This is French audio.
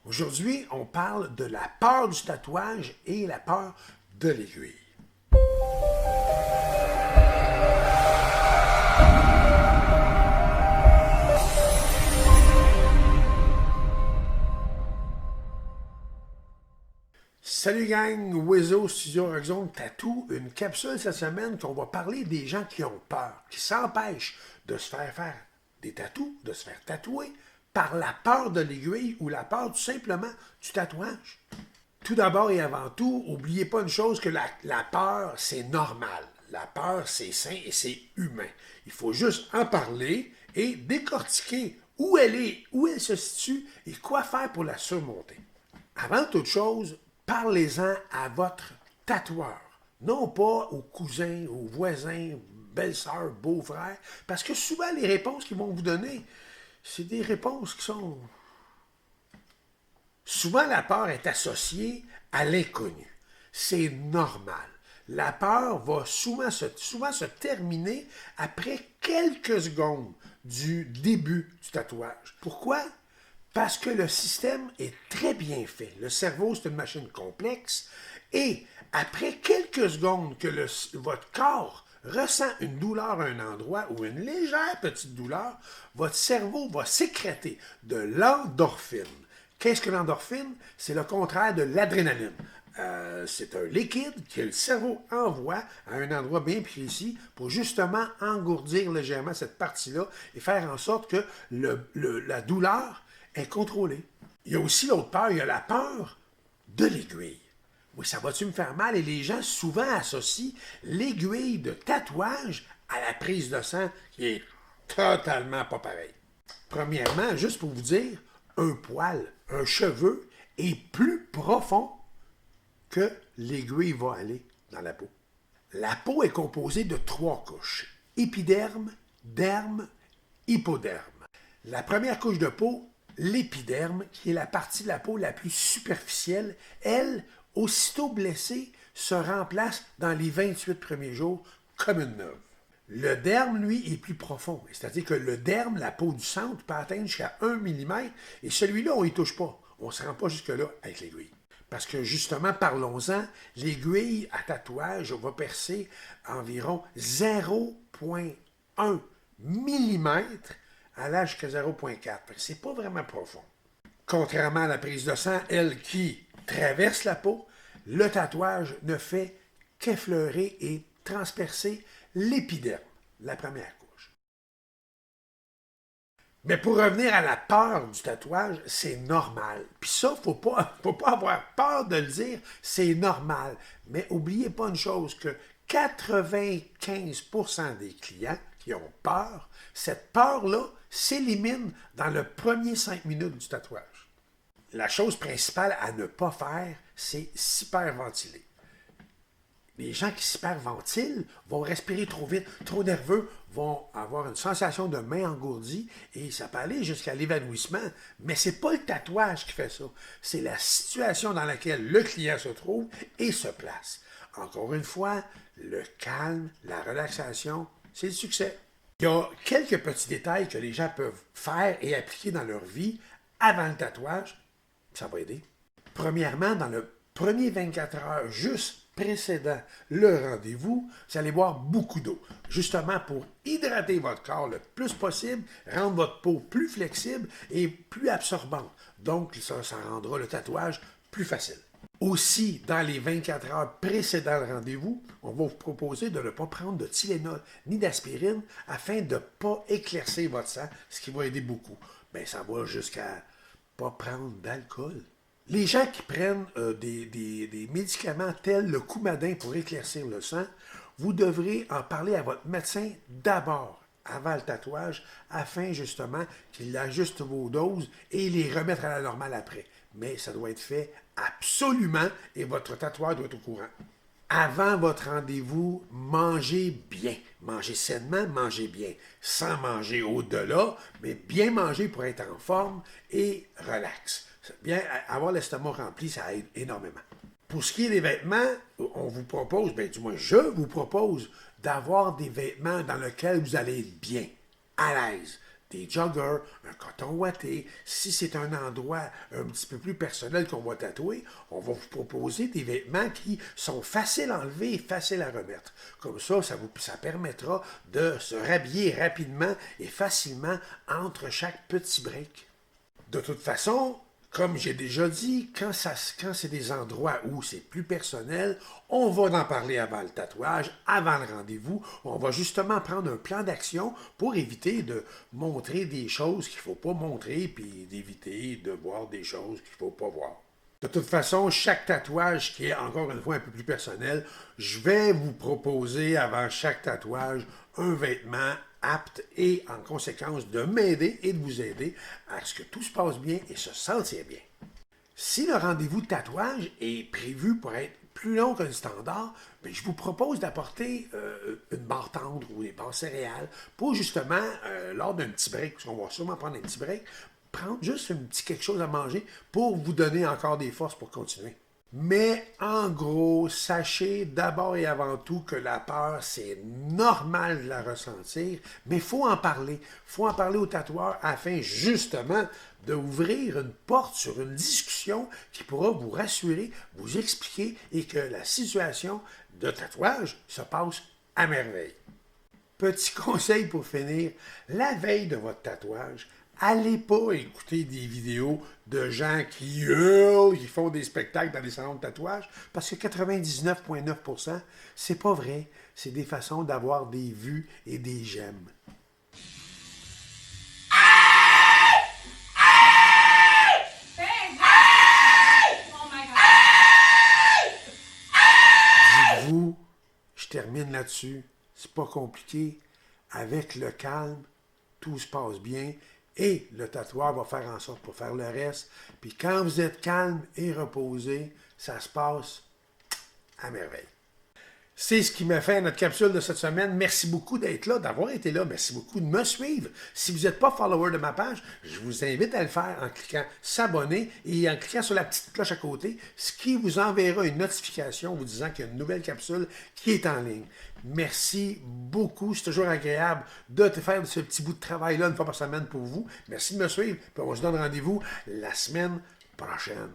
Aujourd'hui, on parle de la peur du tatouage et la peur de l'aiguille. Salut gang, Wizo Studio Rockzone Tattoo, une capsule cette semaine qu'on va parler des gens qui ont peur, qui s'empêchent de se faire des tatous, de se faire tatouer par la peur de l'aiguille ou la peur tout simplement du tatouage. Tout d'abord et avant tout, n'oubliez pas une chose que la peur, c'est normal. La peur, c'est sain et c'est humain. Il faut juste en parler et décortiquer où elle est, où elle se situe et quoi faire pour la surmonter. Avant toute chose, parlez-en à votre tatoueur. Non pas aux cousins, aux voisins, belle-sœur, beau-frère, parce que souvent les réponses qu'ils vont vous donner, c'est des réponses qui sont... Souvent la peur est associée à l'inconnu. C'est normal. La peur va souvent se terminer après quelques secondes du début du tatouage. Pourquoi? Parce que le système est très bien fait. Le cerveau, c'est une machine complexe. Et après quelques secondes que votre corps ressent une douleur à un endroit ou une légère petite douleur, votre cerveau va sécréter de l'endorphine. Qu'est-ce que l'endorphine? C'est le contraire de l'adrénaline. C'est un liquide que le cerveau envoie à un endroit bien précis pour justement engourdir légèrement cette partie-là et faire en sorte que la douleur est contrôlée. Il y a aussi l'autre peur, il y a la peur de l'aiguille. Oui, ça va-tu me faire mal? Et les gens souvent associent l'aiguille de tatouage à la prise de sang qui est totalement pas pareil. Premièrement, juste pour vous dire, un poil, un cheveu est plus profond que l'aiguille va aller dans la peau. La peau est composée de 3 couches. Épiderme, derme, hypoderme. La première couche de peau, l'épiderme, qui est la partie de la peau la plus superficielle, elle, aussitôt blessée, se remplace dans les 28 premiers jours comme une neuve. Le derme, lui, est plus profond. C'est-à-dire que le derme, la peau du centre, peut atteindre jusqu'à 1 mm, et celui-là, on n'y touche pas. On ne se rend pas jusque-là avec l'aiguille. Parce que justement, parlons-en, l'aiguille à tatouage va percer environ 0,1 mm à l'âge jusqu'à 0,4. C'est pas vraiment profond. Contrairement à la prise de sang, elle qui traverse la peau, le tatouage ne fait qu'effleurer et transpercer l'épiderme, la première couche. Mais pour revenir à la peur du tatouage, c'est normal. Puis ça, faut pas avoir peur de le dire, c'est normal. Mais n'oubliez pas une chose, que 95% des clients qui ont peur, cette peur-là s'élimine dans le premier 5 minutes du tatouage. La chose principale à ne pas faire, c'est s'hyperventiler. Les gens qui s'hyperventilent vont respirer trop vite, trop nerveux, vont avoir une sensation de main engourdie et ça peut aller jusqu'à l'évanouissement. Mais ce n'est pas le tatouage qui fait ça. C'est la situation dans laquelle le client se trouve et se place. Encore une fois, le calme, la relaxation, c'est le succès. Il y a quelques petits détails que les gens peuvent faire et appliquer dans leur vie avant le tatouage. Ça va aider. Premièrement, dans le premier 24 heures juste précédant le rendez-vous, vous allez boire beaucoup d'eau, justement pour hydrater votre corps le plus possible, rendre votre peau plus flexible et plus absorbante. Donc, ça rendra le tatouage plus facile. Aussi, dans les 24 heures précédant le rendez-vous, on va vous proposer de ne pas prendre de Tylenol ni d'aspirine afin de ne pas éclaircir votre sang, ce qui va aider beaucoup. Bien, ça va jusqu'à pas prendre d'alcool. Les gens qui prennent des médicaments tels le Coumadin pour éclaircir le sang, vous devrez en parler à votre médecin d'abord, avant le tatouage, afin justement qu'il ajuste vos doses et les remettre à la normale après. Mais ça doit être fait absolument et votre tatoueur doit être au courant. Avant votre rendez-vous, mangez bien. Mangez sainement, mangez bien. Sans manger au-delà, mais bien manger pour être en forme et relax. Bien, avoir l'estomac rempli, ça aide énormément. Pour ce qui est des vêtements, on vous propose, du moins je vous propose, d'avoir des vêtements dans lesquels vous allez être bien, à l'aise. des joggers, un coton ouaté. Si c'est un endroit un petit peu plus personnel qu'on va tatouer, on va vous proposer des vêtements qui sont faciles à enlever et faciles à remettre. Comme ça permettra de se rhabiller rapidement et facilement entre chaque petit break. De toute façon, comme j'ai déjà dit, quand c'est des endroits où c'est plus personnel, on va en parler avant le tatouage, avant le rendez-vous. On va justement prendre un plan d'action pour éviter de montrer des choses qu'il ne faut pas montrer, puis d'éviter de voir des choses qu'il ne faut pas voir. De toute façon, chaque tatouage qui est encore une fois un peu plus personnel, je vais vous proposer avant chaque tatouage un vêtement apte et en conséquence de m'aider et de vous aider à ce que tout se passe bien et se sentir bien. Si le rendez-vous de tatouage est prévu pour être plus long qu'un standard, bien, je vous propose d'apporter une barre tendre ou des barres céréales pour justement, lors d'un petit break, parce qu'on va sûrement prendre un petit break, prendre juste un petit quelque chose à manger pour vous donner encore des forces pour continuer. Mais en gros, sachez d'abord et avant tout que la peur, c'est normal de la ressentir, mais il faut en parler. Il faut en parler au tatoueur afin justement d'ouvrir une porte sur une discussion qui pourra vous rassurer, vous expliquer et que la situation de tatouage se passe à merveille. Petit conseil pour finir, la veille de votre tatouage, allez pas écouter des vidéos de gens qui hurlent, qui font des spectacles dans des salons de tatouage, parce que 99,9%, c'est pas vrai. C'est des façons d'avoir des vues et des j'aime. Dites-vous, je termine là-dessus, c'est pas compliqué. Avec le calme, tout se passe bien. Et le tatoueur va faire en sorte pour faire le reste. Puis quand vous êtes calme et reposé, ça se passe à merveille. C'est ce qui m'a fait notre capsule de cette semaine. Merci beaucoup d'être là, d'avoir été là. Merci beaucoup de me suivre. Si vous n'êtes pas follower de ma page, je vous invite à le faire en cliquant s'abonner et en cliquant sur la petite cloche à côté, ce qui vous enverra une notification vous disant qu'il y a une nouvelle capsule qui est en ligne. Merci beaucoup. C'est toujours agréable de te faire ce petit bout de travail-là une fois par semaine pour vous. Merci de me suivre. Puis on se donne rendez-vous la semaine prochaine.